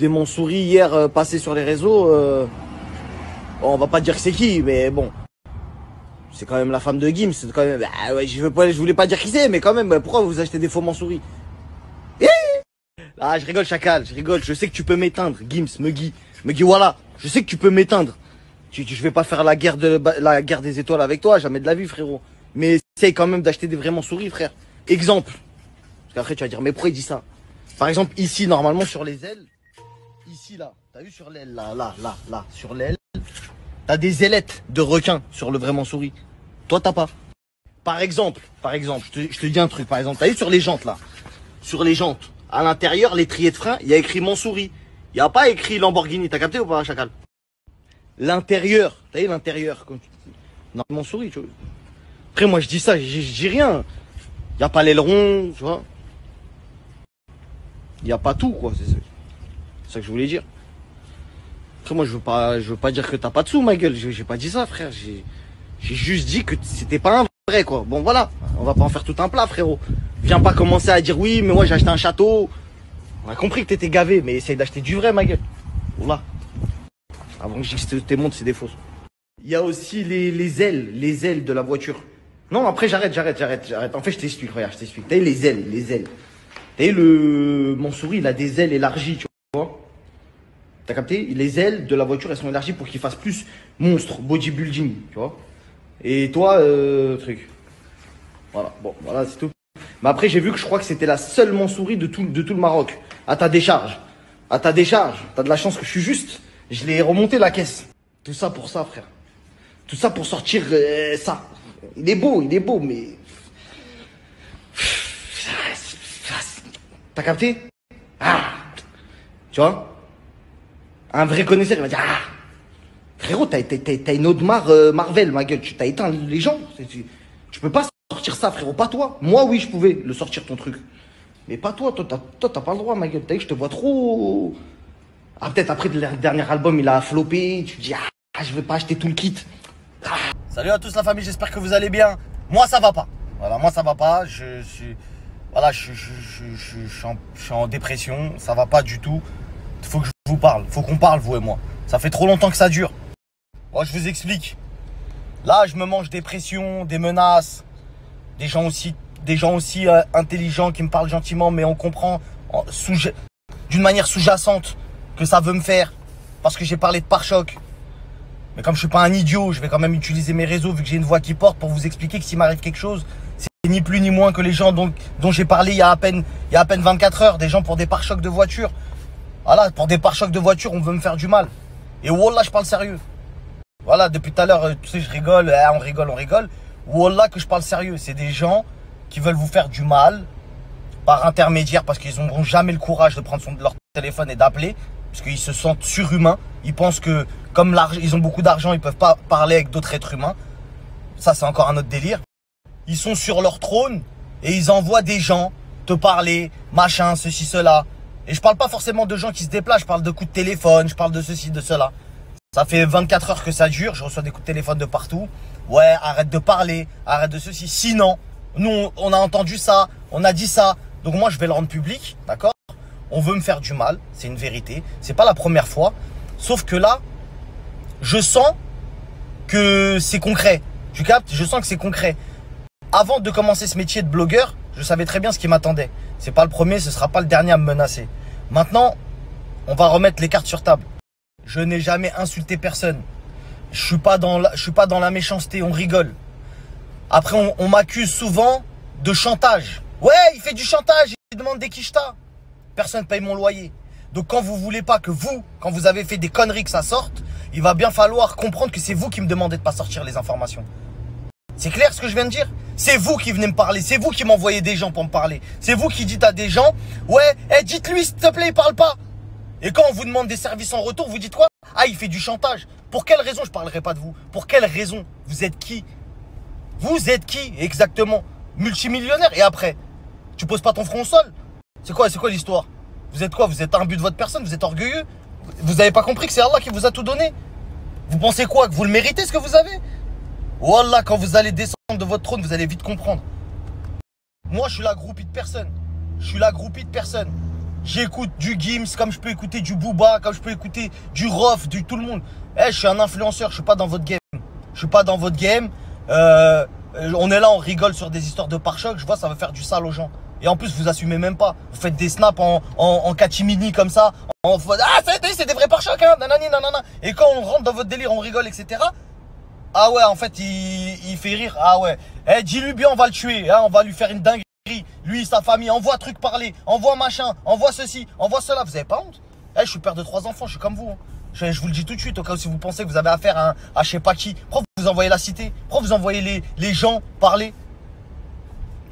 des Montsouris hier passer sur les réseaux. Bon, on va pas dire que c'est qui, mais bon. C'est quand même la femme de Gims. C'est quand même. Bah, ouais, je voulais pas dire qui c'est, mais quand même, pourquoi vous achetez des faux Montsouris? Ah, je rigole, chacal, je rigole. Je sais que tu peux m'éteindre, Gims, Megui, voilà. Je sais que tu peux m'éteindre. Je vais pas faire la guerre des étoiles avec toi, jamais de la vie, frérot. Mais essaye quand même d'acheter des vrais Montsouris, frère. Exemple. Parce qu'après, tu vas dire, mais pourquoi il dit ça? Par exemple, ici, normalement, sur les ailes. Ici, là. T'as vu sur l'aile, là, sur l'aile. T'as des ailettes de requin sur le vrai Montsouris. Toi, t'as pas. Par exemple, je te dis un truc, par exemple. T'as vu sur les jantes, là. Sur les jantes. À l'intérieur, l'étrier de frein, il y a écrit Montsouris. Il n'y a pas écrit Lamborghini. T'as capté ou pas, chacal? L'intérieur. T'as vu l'intérieur? Non, Montsouris, tu vois. Après, moi, je dis ça, je dis rien. Il n'y a pas l'aileron, tu vois. Il n'y a pas tout, quoi. C'est ça que je voulais dire. Après, moi, je veux pas dire que t'as pas de sous, ma gueule. J'ai pas dit ça, frère. J'ai juste dit que c'était pas un vrai, quoi. Bon, voilà. On va pas en faire tout un plat, frérot. Viens pas commencer à dire oui, mais moi, j'ai acheté un château. On a compris que t'étais gavé, mais essaye d'acheter du vrai, ma gueule. Voilà. Avant que je dise que tes montres, c'est des fausses. Il y a aussi les ailes de la voiture. Non, après, j'arrête. En fait, je t'explique, regarde, je t'explique. T'as les ailes. T'as le Montsouris, il a des ailes élargies, tu vois. T'as capté? Les ailes de la voiture, elles sont élargies pour qu'il fasse plus monstre, bodybuilding, tu vois. Et toi, truc. Voilà, bon, voilà, c'est tout. Mais après, j'ai vu que je crois que c'était la seule Montsouris de tout le Maroc. À ta décharge. T'as de la chance que je suis juste. Je l'ai remonté la caisse. Tout ça pour ça, frère. Tout ça pour sortir ça. Il est beau, mais... T'as capté? Ah! Tu vois? Un vrai connaisseur, il va dire, ah! Frérot, t'as une Audemars Marvel, ma gueule. T'as éteint les gens. Tu peux pas sortir ça, frérot. Pas toi. Moi, oui, je pouvais le sortir, ton truc. Mais pas toi. Toi, t'as pas le droit, ma gueule. T'as vu, je te vois trop... Ah, peut-être après le dernier album, il a floppé. Tu te dis, ah, je vais pas acheter tout le kit. Ah. Salut à tous la famille, j'espère que vous allez bien. Moi, ça va pas. Voilà, moi, ça va pas. Je suis en dépression. Ça va pas du tout. Il faut que je vous parle. Faut qu'on parle, vous et moi. Ça fait trop longtemps que ça dure. Moi, je vous explique. Là, je me mange des pressions, des menaces. Des gens aussi intelligents qui me parlent gentiment, mais on comprend d'une manière sous-jacente que ça veut me faire. Parce que j'ai parlé de pare-choc. Mais comme je suis pas un idiot, je vais quand même utiliser mes réseaux vu que j'ai une voix qui porte pour vous expliquer que s'il m'arrive quelque chose, c'est ni plus ni moins que les gens dont j'ai parlé il y a à peine 24 heures, des gens pour des pare-chocs de voiture. Voilà, pour des pare-chocs de voiture, on veut me faire du mal. Et wallah, je parle sérieux. Voilà, depuis tout à l'heure, tu sais, je rigole, on rigole. Wallah que je parle sérieux. C'est des gens qui veulent vous faire du mal par intermédiaire parce qu'ils n'auront jamais le courage de prendre leur téléphone et d'appeler. Parce qu'ils se sentent surhumains. Ils pensent que comme ils ont beaucoup d'argent, ils peuvent pas parler avec d'autres êtres humains. Ça, c'est encore un autre délire. Ils sont sur leur trône et ils envoient des gens te parler, machin, ceci, cela. Et je parle pas forcément de gens qui se déplacent. Je parle de coups de téléphone, je parle de ceci, de cela. Ça fait 24 heures que ça dure. Je reçois des coups de téléphone de partout. Ouais, arrête de parler, arrête de ceci. Sinon, nous, on a entendu ça, on a dit ça. Donc moi, je vais le rendre public, d'accord? On veut me faire du mal, c'est une vérité. C'est pas la première fois. Sauf que là, je sens que c'est concret. Tu captes? Je sens que c'est concret. Avant de commencer ce métier de blogueur, je savais très bien ce qui m'attendait. C'est pas le premier, ce sera pas le dernier à me menacer. Maintenant, on va remettre les cartes sur table. Je n'ai jamais insulté personne. Je suis pas dans la méchanceté, on rigole. Après, on m'accuse souvent de chantage. Ouais, il fait du chantage, il demande des quichetas. Personne ne paye mon loyer. Donc quand vous voulez pas que quand vous avez fait des conneries que ça sorte, il va bien falloir comprendre que c'est vous qui me demandez de pas sortir les informations. C'est clair ce que je viens de dire? C'est vous qui venez me parler, c'est vous qui m'envoyez des gens pour me parler. C'est vous qui dites à des gens, ouais, dites-lui s'il te plaît, il parle pas. Et quand on vous demande des services en retour, vous dites quoi? Ah, il fait du chantage. Pour quelle raison je parlerai pas de vous? Pour quelle raison? Vous êtes qui? Vous êtes qui exactement? Multimillionnaire? Et après, tu poses pas ton front au sol? C'est quoi l'histoire? Vous êtes quoi? Vous êtes un but de votre personne? Vous êtes orgueilleux? Vous n'avez pas compris que c'est Allah qui vous a tout donné? Vous pensez quoi? Que vous le méritez ce que vous avez? Wallah, quand vous allez descendre de votre trône, vous allez vite comprendre. Moi, je suis la groupie de personne. J'écoute du Gims, comme je peux écouter du Booba, comme je peux écouter du Rof, du tout le monde. Je suis un influenceur, je suis pas dans votre game. Je suis pas dans votre game. On est là, on rigole sur des histoires de pare-choc. Je vois, ça va faire du sale aux gens. Et en plus, vous assumez même pas. Vous faites des snaps en catimini comme ça. Ah, c'est des vrais pare-chocs, hein. Nanani, nanana. Et quand on rentre dans votre délire, on rigole, etc. Ah ouais, en fait, il fait rire. Ah ouais. Dis-lui bien, on va le tuer. Hein, on va lui faire une dinguerie. Lui, sa famille, envoie truc parler. Envoie machin. Envoie ceci. Envoie cela. Vous avez pas honte? Je suis père de 3 enfants. Je suis comme vous. Hein. Je vous le dis tout de suite, au cas où si vous pensez que vous avez affaire à je sais pas qui. Pourquoi vous envoyez la cité? Pourquoi vous envoyez les gens parler?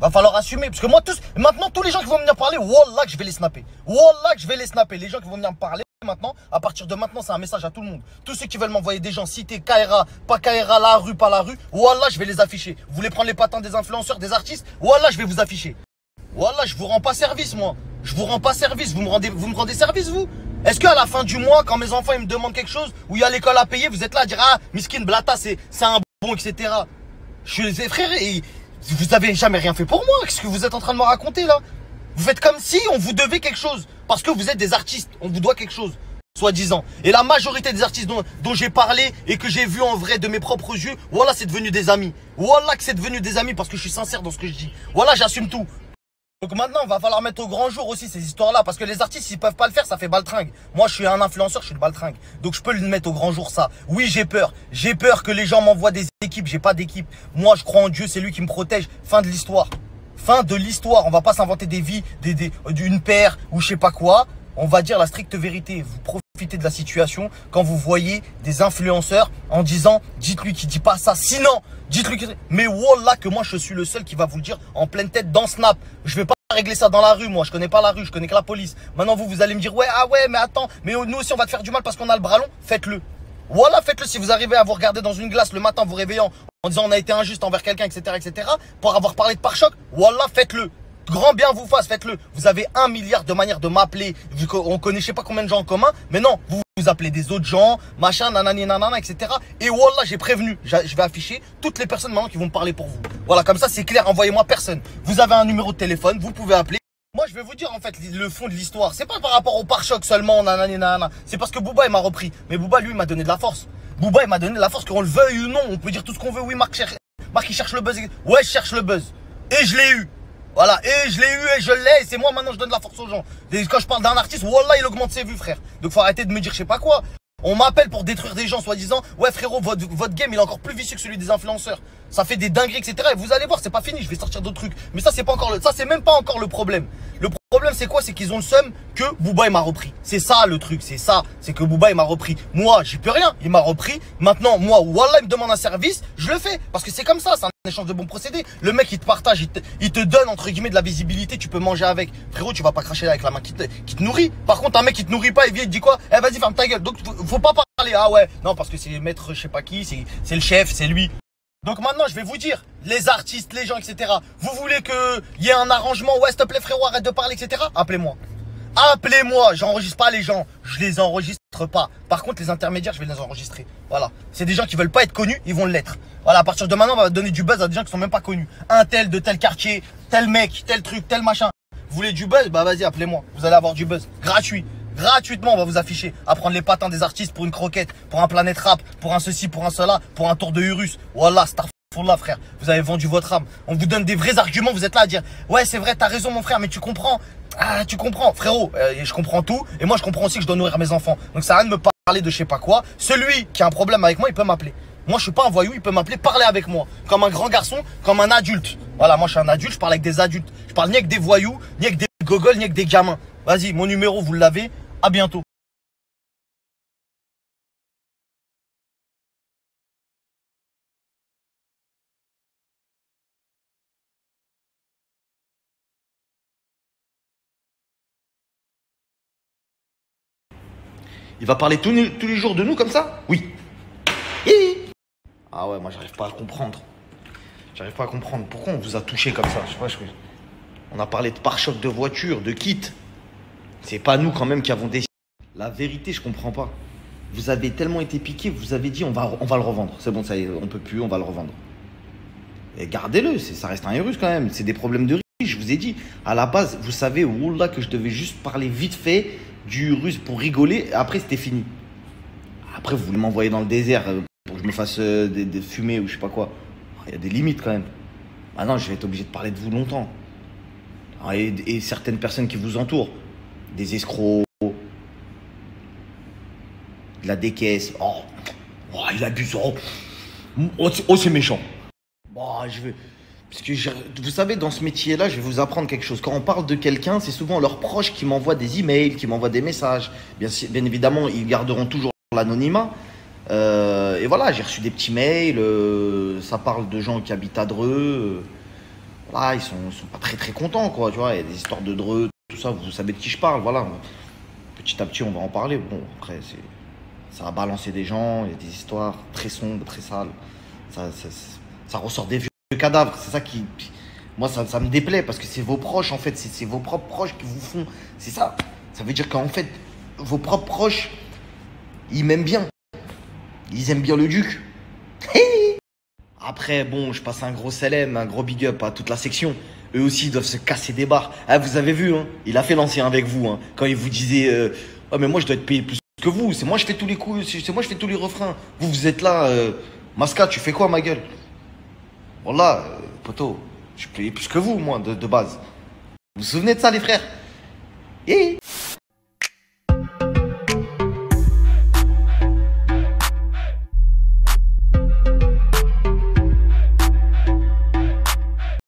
Va falloir assumer. Parce que moi, maintenant, tous les gens qui vont venir parler, wallah que je vais les snapper. Wallah que je vais les snapper. Les gens qui vont venir me parler maintenant, à partir de maintenant, c'est un message à tout le monde. Tous ceux qui veulent m'envoyer des gens, cité, Kaira, pas Kaira, la rue, pas la rue, wallah, je vais les afficher. Vous voulez prendre les patins des influenceurs, des artistes? Wallah, je vais vous afficher. Wallah, je vous rends pas service, moi. Je vous rends pas service. Vous me rendez service, vous? Est-ce qu'à la fin du mois, quand mes enfants ils me demandent quelque chose, où il y a l'école à payer, vous êtes là à dire ah, miskin, blata, c'est un bon, etc. Je les frères, et vous avez jamais rien fait pour moi. Qu'est-ce que vous êtes en train de me raconter là? Vous faites comme si on vous devait quelque chose. Parce que vous êtes des artistes, on vous doit quelque chose, soi-disant. Et la majorité des artistes dont j'ai parlé et que j'ai vu en vrai de mes propres yeux, voilà, c'est devenu des amis. Voilà que c'est devenu des amis parce que je suis sincère dans ce que je dis. Voilà, j'assume tout. Donc maintenant, il va falloir mettre au grand jour aussi ces histoires-là. Parce que les artistes, s'ils peuvent pas le faire, ça fait baltringue. Moi, je suis un influenceur, je suis le baltringue. Donc je peux le mettre au grand jour, ça. Oui, j'ai peur. J'ai peur que les gens m'envoient des équipes. J'ai pas d'équipe. Moi, je crois en Dieu, c'est lui qui me protège. Fin de l'histoire. Fin de l'histoire. On va pas s'inventer des vies, d'une paire ou je sais pas quoi. On va dire la stricte vérité. Vous profitez de la situation quand vous voyez des influenceurs en disant dites-lui qu'il dit pas ça. Sinon, dites-lui que... Mais wallah que moi je suis le seul qui va vous le dire en pleine tête dans Snap. Je vais pas régler ça dans la rue, moi. Je connais pas la rue, je connais que la police. Maintenant vous allez me dire ouais, ah ouais, mais attends, mais nous aussi on va te faire du mal parce qu'on a le bras long. Faites-le. Voilà, faites-le. Si vous arrivez à vous regarder dans une glace le matin, vous réveillant en disant on a été injuste envers quelqu'un, etc., pour avoir parlé de pare-choc, voilà, faites-le. Grand bien vous fasse, faites-le. Vous avez 1 milliard de manières de m'appeler. Vu qu'on connaît je sais pas combien de gens en commun. Mais non, vous appelez des autres gens, machin, nanani, nanana, etc. Et wallah, j'ai prévenu. Je vais afficher toutes les personnes maintenant qui vont me parler pour vous. Voilà, comme ça, c'est clair. Envoyez-moi personne. Vous avez un numéro de téléphone, vous pouvez appeler. Moi, je vais vous dire en fait le fond de l'histoire. C'est pas par rapport au pare-choc seulement, nanani, nanana. C'est parce que Booba, il m'a repris. Mais Booba, lui, il m'a donné de la force. Booba, il m'a donné de la force, qu'on le veuille ou non. On peut dire tout ce qu'on veut. Oui, Marc, il cherche le buzz. Ouais, je cherche le buzz. Et je l'ai eu. Voilà, et je l'ai eu et je l'ai, et c'est moi maintenant je donne la force aux gens. Et quand je parle d'un artiste, wallah il augmente ses vues frère. Donc faut arrêter de me dire je sais pas quoi. On m'appelle pour détruire des gens soi-disant. Ouais frérot, votre game il est encore plus vicieux que celui des influenceurs. Ça fait des dingueries, etc. Et vous allez voir, c'est pas fini, je vais sortir d'autres trucs. Mais ça c'est pas encore ça c'est même pas encore le problème. Le problème c'est quoi? C'est qu'ils ont le seum que Booba il m'a repris. C'est ça le truc, c'est ça. C'est que Booba il m'a repris. Moi j'y peux rien, il m'a repris. Maintenant moi, wallah il me demande un service, je le fais. Parce que c'est comme ça, c'est un échange de bons procédés. Le mec il te partage, il te donne entre guillemets de la visibilité, tu peux manger avec. Frérot tu vas pas cracher avec la main qui te nourrit. Par contre un mec qui te nourrit pas, il vient il te dit quoi? Eh vas-y ferme ta gueule. Donc faut pas parler, ah ouais, non parce que c'est maître je sais pas qui, c'est le chef, c'est lui. Donc maintenant je vais vous dire, les artistes, les gens, etc. Vous voulez qu'il y ait un arrangement, ouais s'il te plaît frérot arrête de parler, etc. Appelez-moi. Appelez-moi, j'enregistre pas les gens, je les enregistre pas. Par contre les intermédiaires je vais les enregistrer. Voilà, c'est des gens qui veulent pas être connus, ils vont l'être. Voilà, à partir de maintenant on va donner du buzz à des gens qui sont même pas connus. Un tel de tel quartier, tel mec, tel truc, tel machin. Vous voulez du buzz? Bah vas-y appelez-moi, vous allez avoir du buzz, gratuit. Gratuitement on va vous afficher, à prendre les patins des artistes pour une croquette, pour un Planète Rap, pour un ceci, pour un cela, pour un tour de Urus. Voilà, Starfallah frère, vous avez vendu votre âme. On vous donne des vrais arguments, vous êtes là à dire ouais c'est vrai t'as raison mon frère mais tu comprends. Ah tu comprends frérot, je comprends tout. Et moi je comprends aussi que je dois nourrir mes enfants. Donc ça a rien de me parler de je sais pas quoi. Celui qui a un problème avec moi il peut m'appeler. Moi je suis pas un voyou, il peut m'appeler, parler avec moi. Comme un grand garçon, comme un adulte. Voilà, moi je suis un adulte, je parle avec des adultes. Je parle ni avec des voyous, ni avec des gogoles, ni avec des gamins. Vas-y, mon numéro vous l'avez, à bientôt. Il va parler tous les jours de nous comme ça? Oui. Ah ouais, moi j'arrive pas à comprendre. J'arrive pas à comprendre. Pourquoi on vous a touché comme ça? Je sais pas, on a parlé de pare-choc de voiture, de kit. C'est pas nous quand même qui avons décidé. La vérité, je comprends pas. Vous avez tellement été piqué, vous avez dit on va le revendre. C'est bon, ça y est, on peut plus, on va le revendre. Et gardez-le, ça reste un virus quand même. C'est des problèmes de risque. Je vous ai dit, à la base, vous savez, Wallah, que je devais juste parler vite fait du russe pour rigoler. Et après, c'était fini. Après, vous voulez m'envoyer dans le désert pour que je me fasse des fumées ou je sais pas quoi. Il y a des limites quand même. Maintenant, je vais être obligé de parler de vous longtemps. Et certaines personnes qui vous entourent. Des escrocs. De la décaisse. Oh, il abuse. Oh, c'est méchant. Je vais... Parce que vous savez, dans ce métier-là, je vais vous apprendre quelque chose. Quand on parle de quelqu'un, c'est souvent leurs proches qui m'envoient des emails, qui m'envoient des messages. Bien évidemment, ils garderont toujours l'anonymat. Et voilà, j'ai reçu des petits mails. Ça parle de gens qui habitent à Dreux. Voilà, ils sont pas très très contents, quoi. Tu vois, il y a des histoires de Dreux, tout ça. Vous savez de qui je parle, voilà. Petit à petit, on va en parler. Bon, après, ça va balancer des gens. Il y a des histoires très sombres, très sales. Ça ressort des vieux cadavres. C'est ça qui... Moi, ça me déplaît parce que c'est vos proches, en fait. C'est vos propres proches qui vous font... C'est ça. Ça veut dire qu'en fait, vos propres proches, ils m'aiment bien. Ils aiment bien le duc. Après, bon, je passe un gros LM, un gros big up à toute la section. Eux aussi, ils doivent se casser des barres. Ah, vous avez vu, hein, il a fait l'ancien avec vous, hein, quand il vous disait oh, mais moi, je dois être payé plus que vous. C'est moi, je fais tous les coups, c'est moi, je fais tous les refrains. Vous êtes là, Masca, tu fais quoi, ma gueule? Voilà, poto, je suis payé plus que vous, moi, de base. Vous vous souvenez de ça, les frères?